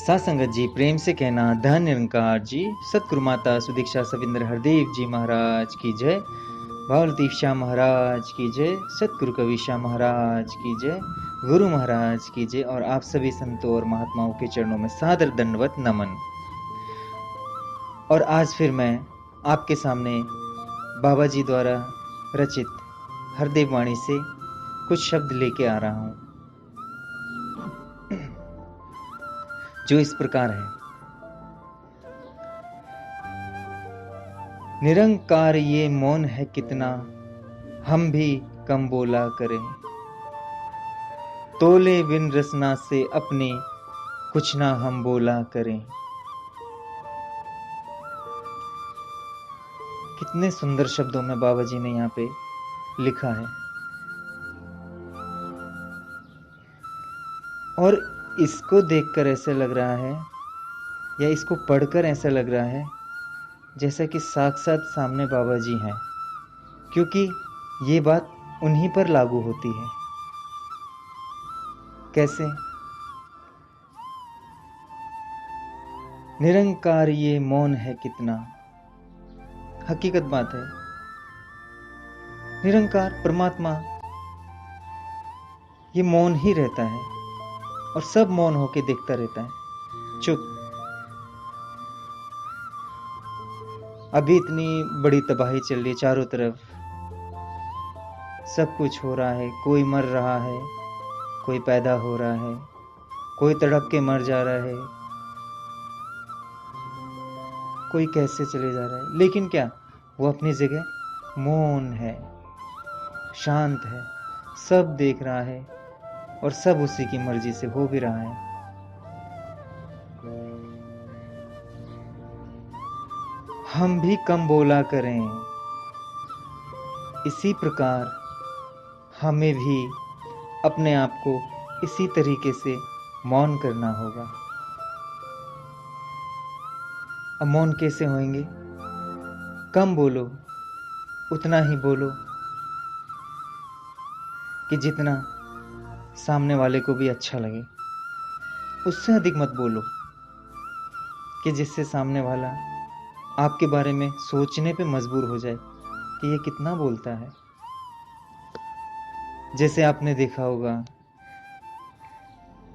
सासंगत जी प्रेम से कहना धन निरंकार जी। सतगुरु माता सुदीक्षा सविंद्र हरदेव जी महाराज की जय। भाव लतीफ शाह महाराज की जय। सतगुरु कवि शाह महाराज की जय। गुरु महाराज की जय। और आप सभी संतों और महात्माओं के चरणों में सादर दंडवत नमन। और आज फिर मैं आपके सामने बाबा जी द्वारा रचित हरदेव वाणी से कुछ शब्द लेके आ रहा हूं, जो इस प्रकार है। निरंकार ये मौन है कितना, हम भी कम बोला करें। तोले बिन रसना से अपने कुछ ना हम बोला करें। कितने सुंदर शब्दों में बाबा जी ने यहाँ पे लिखा है। और इसको देखकर ऐसा लग रहा है, या इसको पढ़कर ऐसा लग रहा है जैसा कि साक्षात सामने बाबा जी हैं, क्योंकि ये बात उन्हीं पर लागू होती है। कैसे? निरंकार ये मौन है कितना। हकीकत बात है, निरंकार परमात्मा ये मौन ही रहता है और सब मौन होके देखता रहता है, चुप। अभी इतनी बड़ी तबाही चल रही है चारों तरफ, सब कुछ हो रहा है। कोई मर रहा है, कोई पैदा हो रहा है, कोई तड़प के मर जा रहा है, कोई कैसे चले जा रहा है, लेकिन क्या वो अपनी जगह मौन है, शांत है, सब देख रहा है और सब उसी की मर्जी से हो भी रहा है। हम भी कम बोला करें, इसी प्रकार हमें भी अपने आप को इसी तरीके से मौन करना होगा। अब मौन कैसे होंगे? कम बोलो, उतना ही बोलो कि जितना सामने वाले को भी अच्छा लगे। उससे अधिक मत बोलो कि जिससे सामने वाला आपके बारे में सोचने पे मजबूर हो जाए कि ये कितना बोलता है। जैसे आपने देखा होगा,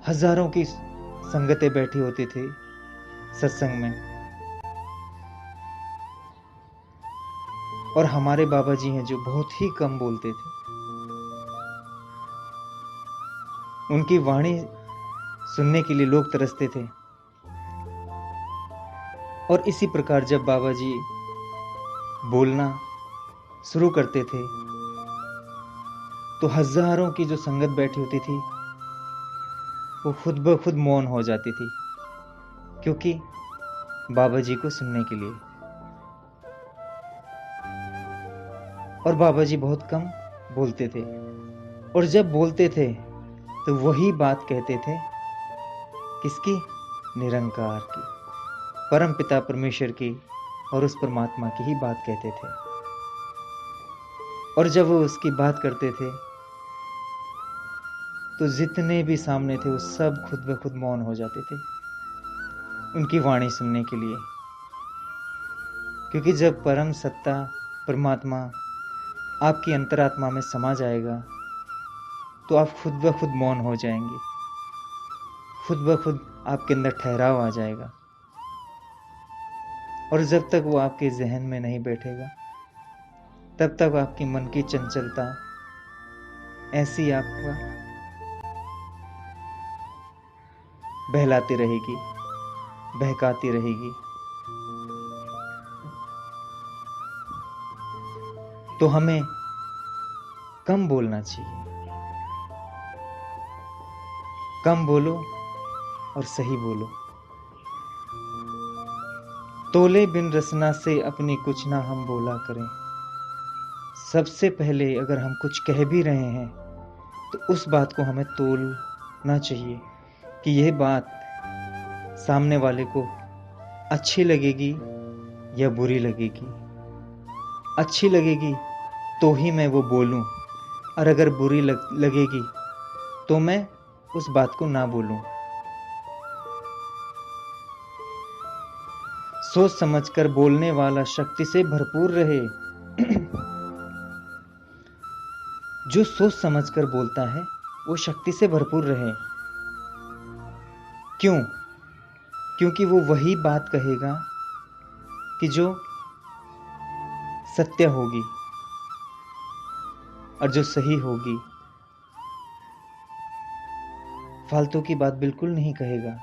हजारों की संगतें बैठी होती थी सत्संग में, और हमारे बाबा जी हैं जो बहुत ही कम बोलते थे। उनकी वाणी सुनने के लिए लोग तरसते थे। और इसी प्रकार जब बाबा जी बोलना शुरू करते थे तो हजारों की जो संगत बैठी होती थी वो खुद ब खुद मौन हो जाती थी, क्योंकि बाबा जी को सुनने के लिए। और बाबा जी बहुत कम बोलते थे, और जब बोलते थे तो वही बात कहते थे। किसकी? निरंकार की, परम पिता परमेश्वर की और उस परमात्मा की ही बात कहते थे। और जब वो उसकी बात करते थे तो जितने भी सामने थे वो सब खुद ब खुद मौन हो जाते थे उनकी वाणी सुनने के लिए। क्योंकि जब परम सत्ता परमात्मा आपकी अंतरात्मा में समा जाएगा तो आप खुद ब खुद मौन हो जाएंगे, खुद ब खुद आपके अंदर ठहराव आ जाएगा। और जब तक वो आपके जहन में नहीं बैठेगा तब तक आपकी मन की चंचलता ऐसी आपका बहलाती रहेगी, बहकाती रहेगी। तो हमें कम बोलना चाहिए। कम बोलो और सही बोलो। तोले बिन रसना से अपनी कुछ ना हम बोला करें। सबसे पहले अगर हम कुछ कह भी रहे हैं तो उस बात को हमें तोलना चाहिए कि यह बात सामने वाले को अच्छी लगेगी या बुरी लगेगी। अच्छी लगेगी तो ही मैं वो बोलूं, और अगर बुरी लगेगी तो मैं उस बात को ना बोलूं। सोच समझकर बोलने वाला शक्ति से भरपूर रहे। जो सोच समझकर बोलता है वो शक्ति से भरपूर रहे। क्यों? क्योंकि वो वही बात कहेगा कि जो सत्य होगी और जो सही होगी। फालतू की बात बिल्कुल नहीं कहेगा।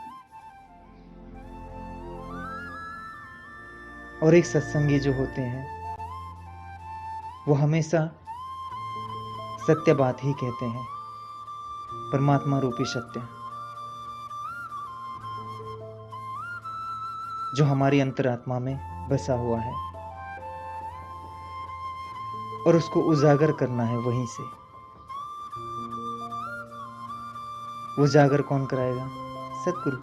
और एक सत्संगी जो होते हैं वो हमेशा सत्य बात ही कहते हैं, परमात्मा रूपी सत्य जो हमारी अंतरात्मा में बसा हुआ है और उसको उजागर करना है वहीं से। उजागर कौन कराएगा? सतगुरु।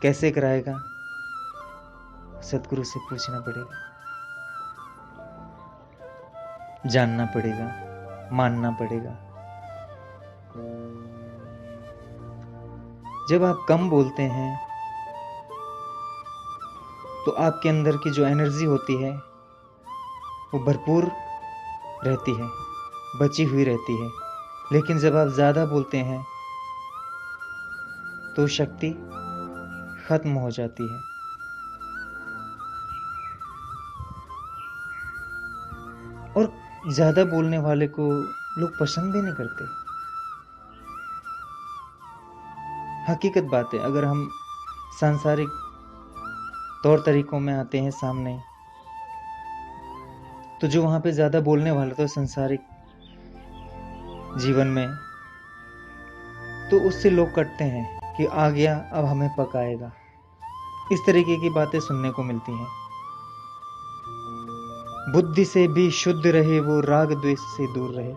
कैसे कराएगा? सतगुरु से पूछना पड़ेगा, जानना पड़ेगा, मानना पड़ेगा। जब आप कम बोलते हैं तो आपके अंदर की जो एनर्जी होती है वो भरपूर रहती है, बची हुई रहती है। लेकिन जब आप ज़्यादा बोलते हैं तो शक्ति खत्म हो जाती है। और ज़्यादा बोलने वाले को लोग पसंद भी नहीं करते। हकीकत बात है। अगर हम सांसारिक तौर तरीकों में आते हैं सामने, तो जो वहाँ पे ज़्यादा बोलने वाला तो सांसारिक जीवन में, तो उससे लोग कटते हैं कि आ गया अब हमें पकाएगा। इस तरीके की बातें सुनने को मिलती हैं। बुद्धि से भी शुद्ध रहे वो, राग द्वेष से दूर रहे।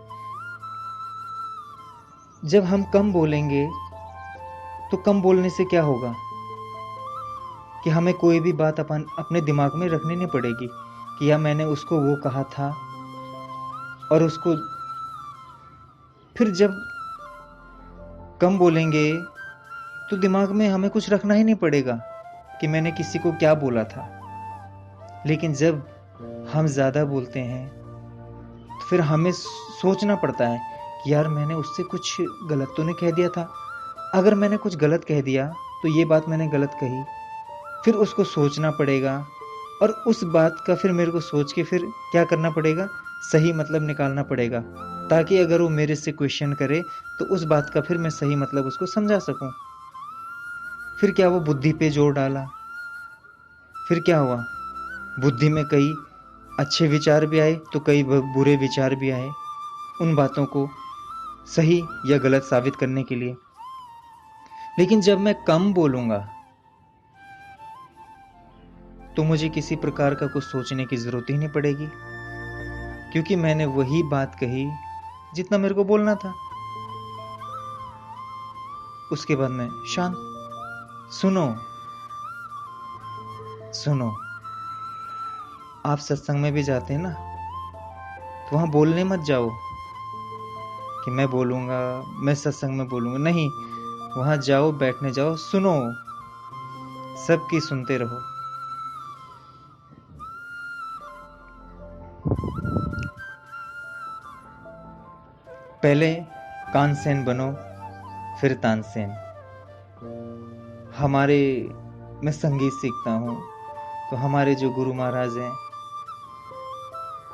जब हम कम बोलेंगे तो कम बोलने से क्या होगा कि हमें कोई भी बात अपने दिमाग में रखनी नहीं पड़ेगी कि या मैंने उसको वो कहा था। और उसको फिर जब कम बोलेंगे तो दिमाग में हमें कुछ रखना ही नहीं पड़ेगा कि मैंने किसी को क्या बोला था। लेकिन जब हम ज़्यादा बोलते हैं तो फिर हमें सोचना पड़ता है कि यार मैंने उससे कुछ गलत तो नहीं कह दिया था। अगर मैंने कुछ गलत कह दिया तो ये बात मैंने गलत कही। फिर उसको सोचना पड़ेगा और उस बात का फिर मेरे को सोच के फिर क्या करना पड़ेगा, सही मतलब निकालना पड़ेगा, ताकि अगर वो मेरे से क्वेश्चन करे तो उस बात का फिर मैं सही मतलब उसको समझा सकूं। फिर क्या वो बुद्धि पे जोर डाला, फिर क्या हुआ, बुद्धि में कई अच्छे विचार भी आए तो कई बुरे विचार भी आए, उन बातों को सही या गलत साबित करने के लिए। लेकिन जब मैं कम बोलूंगा तो मुझे किसी प्रकार का कुछ सोचने की जरूरत ही नहीं पड़ेगी, क्योंकि मैंने वही बात कही जितना मेरे को बोलना था। उसके बाद मैं शांत। सुनो, आप सत्संग में भी जाते हैं ना, तो वहां बोलने मत जाओ कि मैं बोलूंगा, मैं सत्संग में बोलूंगा। नहीं, वहां जाओ, बैठने जाओ, सुनो, सबकी सुनते रहो। पहले कानसेन बनो, फिर तानसेन। मैं संगीत सीखता हूँ तो हमारे जो गुरु महाराज हैं,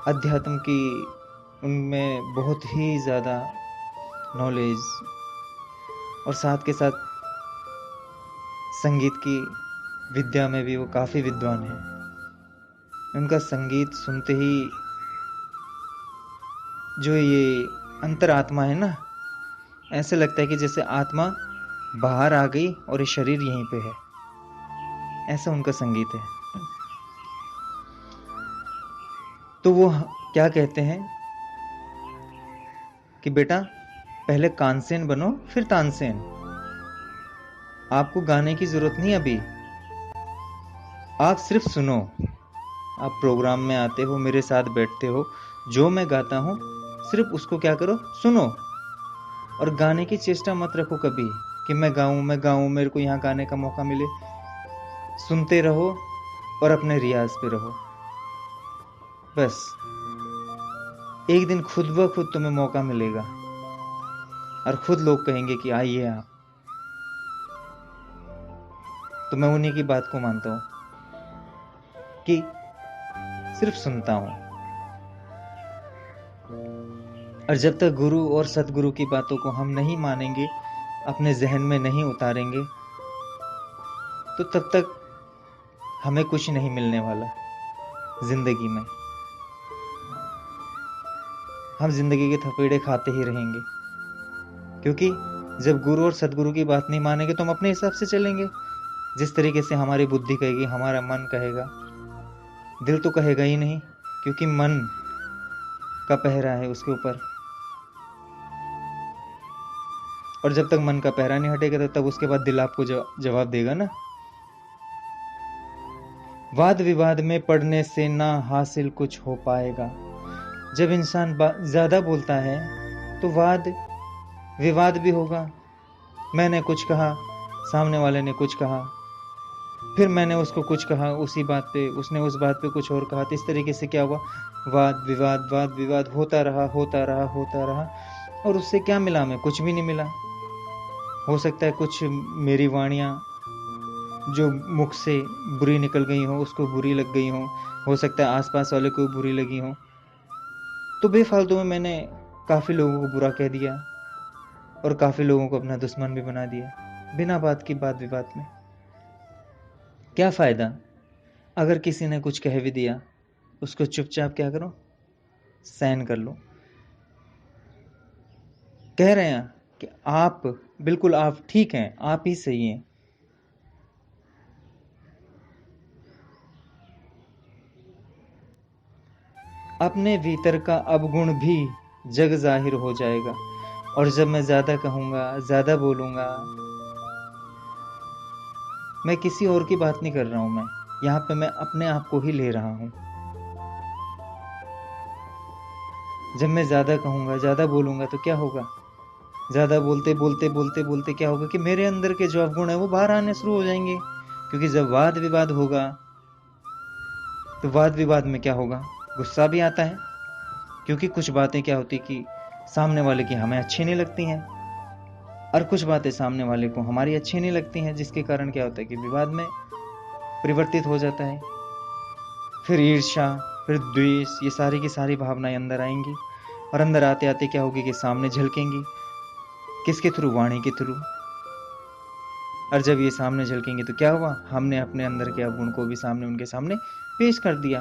अध्यात्म की उनमें बहुत ही ज़्यादा नॉलेज और साथ के साथ संगीत की विद्या में भी वो काफ़ी विद्वान हैं। उनका संगीत सुनते ही जो ये अंतरात्मा है ना, ऐसे लगता है कि जैसे आत्मा बाहर आ गई और ये शरीर यहीं पे है। ऐसा उनका संगीत है। तो वो क्या कहते हैं कि बेटा पहले कानसेन बनो फिर तानसेन। आपको गाने की जरूरत नहीं अभी, आप सिर्फ सुनो। आप प्रोग्राम में आते हो, मेरे साथ बैठते हो, जो मैं गाता हूं सिर्फ उसको क्या करो, सुनो। और गाने की चेष्टा मत रखो कभी कि मैं गाऊं, मेरे को यहाँ गाने का मौका मिले। सुनते रहो और अपने रियाज पे रहो। बस एक दिन खुद ब खुद तुम्हें मौका मिलेगा और खुद लोग कहेंगे कि आइए आप। तो मैं उन्हीं की बात को मानता हूँ कि सिर्फ सुनता हूँ, और जब तक गुरु और सदगुरु की बातों को हम नहीं मानेंगे, अपने जहन में नहीं उतारेंगे, तो तब तक हमें कुछ नहीं मिलने वाला जिंदगी में। हम जिंदगी के थपेड़े खाते ही रहेंगे, क्योंकि जब गुरु और सदगुरु की बात नहीं मानेंगे तो हम अपने हिसाब से चलेंगे, जिस तरीके से हमारी बुद्धि कहेगी, हमारा मन कहेगा। दिल तो कहेगा ही नहीं, क्योंकि मन का पहरा है उसके ऊपर, और जब तक मन का पहरा नहीं हटेगा तब उसके बाद दिल आपको जवाब देगा ना। वाद विवाद में पड़ने से ना हासिल कुछ हो पाएगा। जब इंसान ज्यादा बोलता है तो वाद विवाद भी होगा। मैंने कुछ कहा, सामने वाले ने कुछ कहा, फिर मैंने उसको कुछ कहा उसी बात पे, उसने उस बात पे कुछ और कहा। तो इस तरीके से क्या हुआ, वाद विवाद होता रहा, और उससे क्या मिला हमें? कुछ भी नहीं मिला। हो सकता है कुछ मेरी वाणियाँ जो मुख से बुरी निकल गई हो उसको बुरी लग गई हो सकता है आसपास वाले को बुरी लगी हो। तो बेफालतू में मैंने काफ़ी लोगों को बुरा कह दिया और काफ़ी लोगों को अपना दुश्मन भी बना दिया, बिना बात की बात विवाद में। क्या फ़ायदा? अगर किसी ने कुछ कह भी दिया, उसको चुपचाप क्या करो, सहन कर लो। कह रहे हैं कि आप बिल्कुल आप ठीक हैं, आप ही सही हैं। अपने भीतर का अवगुण भी जग जाहिर हो जाएगा। और जब मैं ज्यादा कहूंगा, ज्यादा बोलूंगा, मैं किसी और की बात नहीं कर रहा हूं, मैं यहाँ पे मैं अपने आप को ही ले रहा हूं। जब मैं ज्यादा कहूंगा, ज्यादा बोलूंगा तो क्या होगा? ज्यादा बोलते क्या होगा कि मेरे अंदर के जो अवगुण है वो बाहर आने शुरू हो जाएंगे। क्योंकि जब वाद विवाद होगा तो वाद विवाद में क्या होगा, गुस्सा भी आता है। क्योंकि कुछ बातें क्या होती कि सामने वाले की हमें अच्छी नहीं लगती हैं, और कुछ बातें सामने वाले को हमारी अच्छी नहीं लगती हैं, जिसके कारण क्या होता है कि विवाद में परिवर्तित हो जाता है। फिर ईर्ष्या, फिर द्वेष, ये सारी की सारी भावनाएं अंदर आएंगी, और अंदर आते आते क्या होगी कि सामने झलकेंगी। किसके थ्रू? वाणी के थ्रू। और जब ये सामने झलकेंगे तो क्या हुआ, हमने अपने अंदर के अवगुण को भी सामने उनके सामने पेश कर दिया।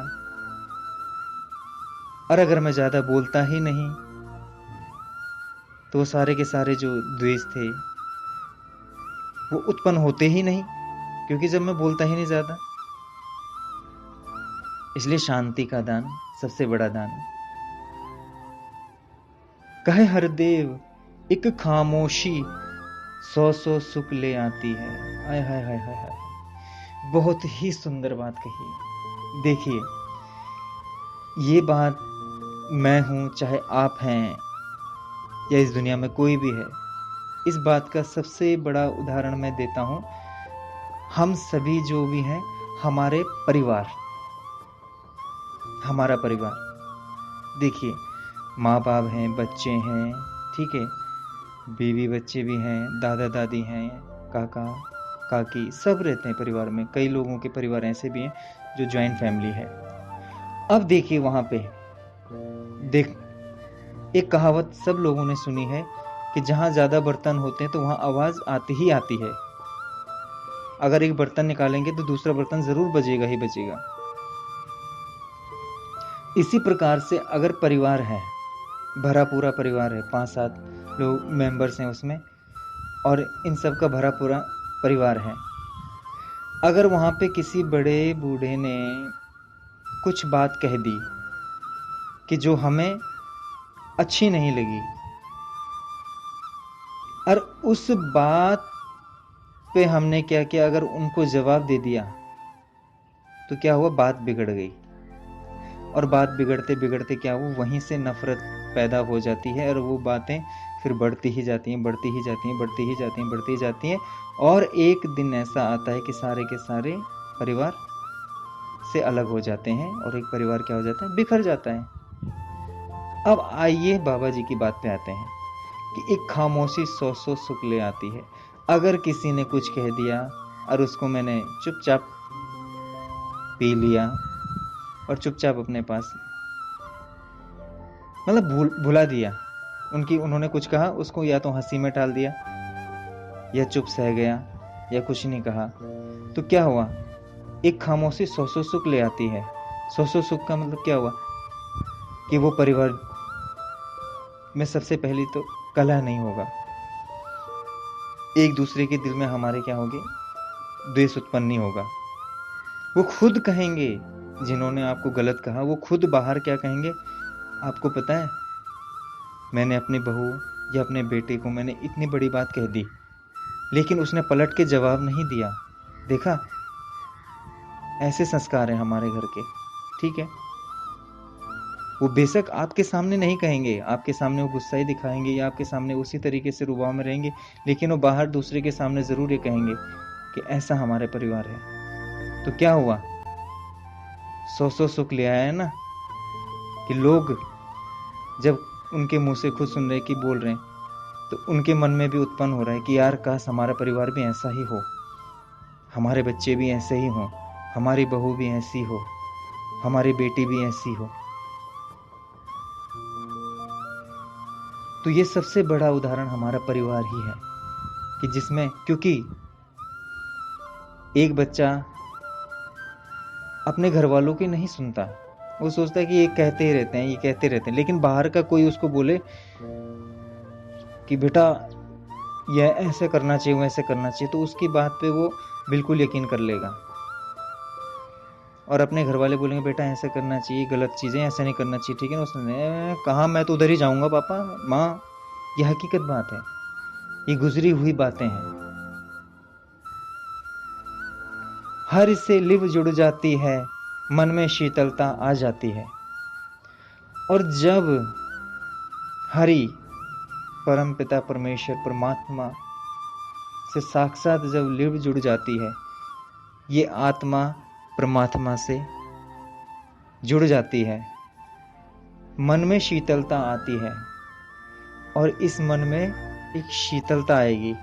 और अगर मैं ज्यादा बोलता ही नहीं तो वो सारे के सारे जो द्वेष थे वो उत्पन्न होते ही नहीं, क्योंकि जब मैं बोलता ही नहीं ज्यादा। इसलिए शांति का दान सबसे बड़ा दान। कहे हरदेव एक खामोशी 100 सुख ले आती है। हाय हाय हाय हाय हाय, बहुत ही सुंदर बात कही। देखिए, ये बात मैं हूं, चाहे आप हैं, या इस दुनिया में कोई भी है, इस बात का सबसे बड़ा उदाहरण मैं देता हूं। हम सभी जो भी हैं, हमारे परिवार, हमारा परिवार। देखिए, माँ बाप हैं, बच्चे हैं, ठीक है, बीवी बच्चे भी हैं, दादा दादी हैं, काका काकी, सब रहते हैं परिवार में। कई लोगों के परिवार ऐसे भी हैं जो ज्वाइंट फैमिली है। अब देखिए, वहां पे देख, एक कहावत सब लोगों ने सुनी है कि जहां ज्यादा बर्तन होते हैं तो वहां आवाज आती ही आती है। अगर एक बर्तन निकालेंगे तो दूसरा बर्तन जरूर बजेगा ही बजेगा। इसी प्रकार से अगर परिवार है, भरा पूरा परिवार है, 5-7 लोग मेंबर्स हैं उसमें, और इन सब का भरा पूरा परिवार है, अगर वहां पे किसी बड़े बूढ़े ने कुछ बात कह दी कि जो हमें अच्छी नहीं लगी, और उस बात पे हमने क्या किया, अगर उनको जवाब दे दिया तो क्या हुआ, बात बिगड़ गई। और बात बिगड़ते बिगड़ते क्या हुआ, वहीं से नफरत पैदा हो जाती है, और वो बातें फिर बढ़ती ही जाती हैं, और एक दिन ऐसा आता है कि सारे के सारे परिवार से अलग हो जाते हैं और एक परिवार क्या हो जाता है, बिखर जाता है। अब आइए बाबा जी की बात पे आते हैं कि एक खामोशी 100 सुख ले आती है। अगर किसी ने कुछ कह दिया और उसको मैंने चुपचाप पी लिया और चुपचाप अपने पास मतलब भुला दिया, उन्होंने कुछ कहा, उसको या तो हंसी में टाल दिया या चुप सह गया या कुछ नहीं कहा, तो क्या हुआ, एक खामोशी 100 सुख ले आती है। 100 सुख का मतलब क्या हुआ कि वो परिवार में सबसे पहली तो कलह नहीं होगा, एक दूसरे के दिल में हमारे क्या होगी, द्वेष उत्पन्न नहीं होगा। वो खुद कहेंगे, जिन्होंने आपको गलत कहा वो खुद बाहर क्या कहेंगे, आपको पता है मैंने अपनी बहू या अपने बेटे को मैंने इतनी बड़ी बात कह दी, लेकिन उसने पलट के जवाब नहीं दिया। देखा, ऐसे संस्कार हैं हमारे घर के, ठीक है। वो बेशक आपके सामने नहीं कहेंगे, आपके सामने वो गुस्सा ही दिखाएंगे या आपके सामने उसी तरीके से रुबाव में रहेंगे, लेकिन वो बाहर दूसरे के सामने जरूर ये कहेंगे कि ऐसा हमारे परिवार है। तो क्या हुआ, 100 सुख ले आया है ना, कि लोग जब उनके मुंह से खुद सुन रहे कि बोल रहे हैं, तो उनके मन में भी उत्पन्न हो रहा है कि यार काश हमारा परिवार भी ऐसा ही हो, हमारे बच्चे भी ऐसे ही हों, हमारी बहू भी ऐसी हो, हमारी बेटी भी ऐसी हो। तो ये सबसे बड़ा उदाहरण हमारा परिवार ही है कि जिसमें, क्योंकि एक बच्चा अपने घर वालों की नहीं सुनता, वो सोचता है कि ये कहते ही रहते हैं, ये कहते रहते हैं, लेकिन बाहर का कोई उसको बोले कि बेटा ये ऐसे करना चाहिए, वैसे करना चाहिए, तो उसकी बात पे वो बिल्कुल यकीन कर लेगा। और अपने घर वाले बोलेंगे बेटा ऐसे करना चाहिए, गलत चीजें ऐसे नहीं करना चाहिए, ठीक है ना, उसने कहा मैं तो उधर ही जाऊंगा पापा माँ। ये हकीकत बात है, ये गुजरी हुई बातें हैं। हर से लिव जुड़ जाती है, मन में शीतलता आ जाती है। और जब हरि परम पिता परमेश्वर परमात्मा से साक्षात जब लिव जुड़ जाती है, ये आत्मा परमात्मा से जुड़ जाती है, मन में शीतलता आती है। और इस मन में एक शीतलता आएगी।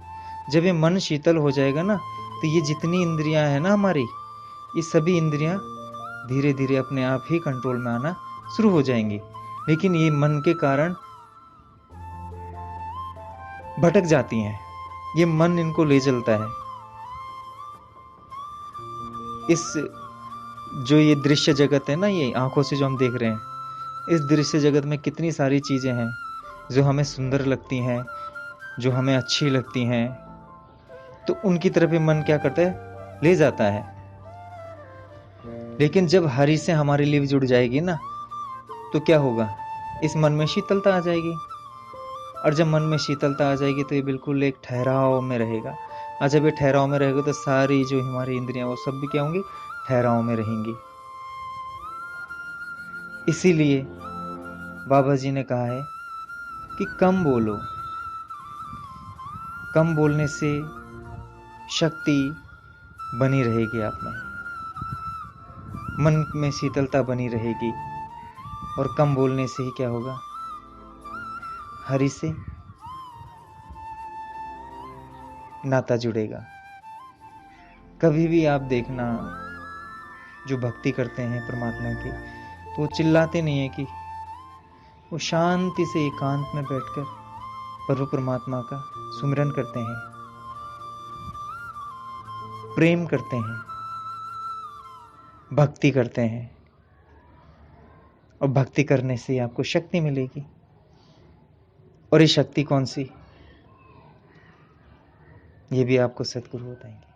जब ये मन शीतल हो जाएगा ना, तो ये जितनी इंद्रियां हैं ना हमारी, ये सभी इंद्रियां धीरे धीरे अपने आप ही कंट्रोल में आना शुरू हो जाएंगी। लेकिन ये मन के कारण भटक जाती हैं, ये मन इनको ले चलता है। इस जो ये दृश्य जगत है ना, ये आंखों से जो हम देख रहे हैं, इस दृश्य जगत में कितनी सारी चीजें हैं जो हमें सुंदर लगती हैं, जो हमें अच्छी लगती हैं, तो उनकी तरफ मन क्या करता है, ले जाता है। लेकिन जब हरि से हमारी लिव जुड़ जाएगी ना, तो क्या होगा, इस मन में शीतलता आ जाएगी। और जब मन में शीतलता आ जाएगी तो ये बिल्कुल एक ठहराव में रहेगा। और जब ये ठहराव में रहेगा तो सारी जो हमारी इंद्रियां वो सब भी क्या होंगी, ठहराव में रहेंगी। इसीलिए बाबा जी ने कहा है कि कम बोलो, कम बोलने से शक्ति बनी रहेगी आप में, मन में शीतलता बनी रहेगी। और कम बोलने से ही क्या होगा, हरि से नाता जुड़ेगा। कभी भी आप देखना, जो भक्ति करते हैं परमात्मा की, तो वो चिल्लाते नहीं है, कि वो शांति से एकांत में बैठकर प्रभु परमात्मा का सुमिरन करते हैं, प्रेम करते हैं, भक्ति करते हैं। और भक्ति करने से आपको शक्ति मिलेगी। और ये शक्ति कौन सी, ये भी आपको सद्गुरु बताएंगे।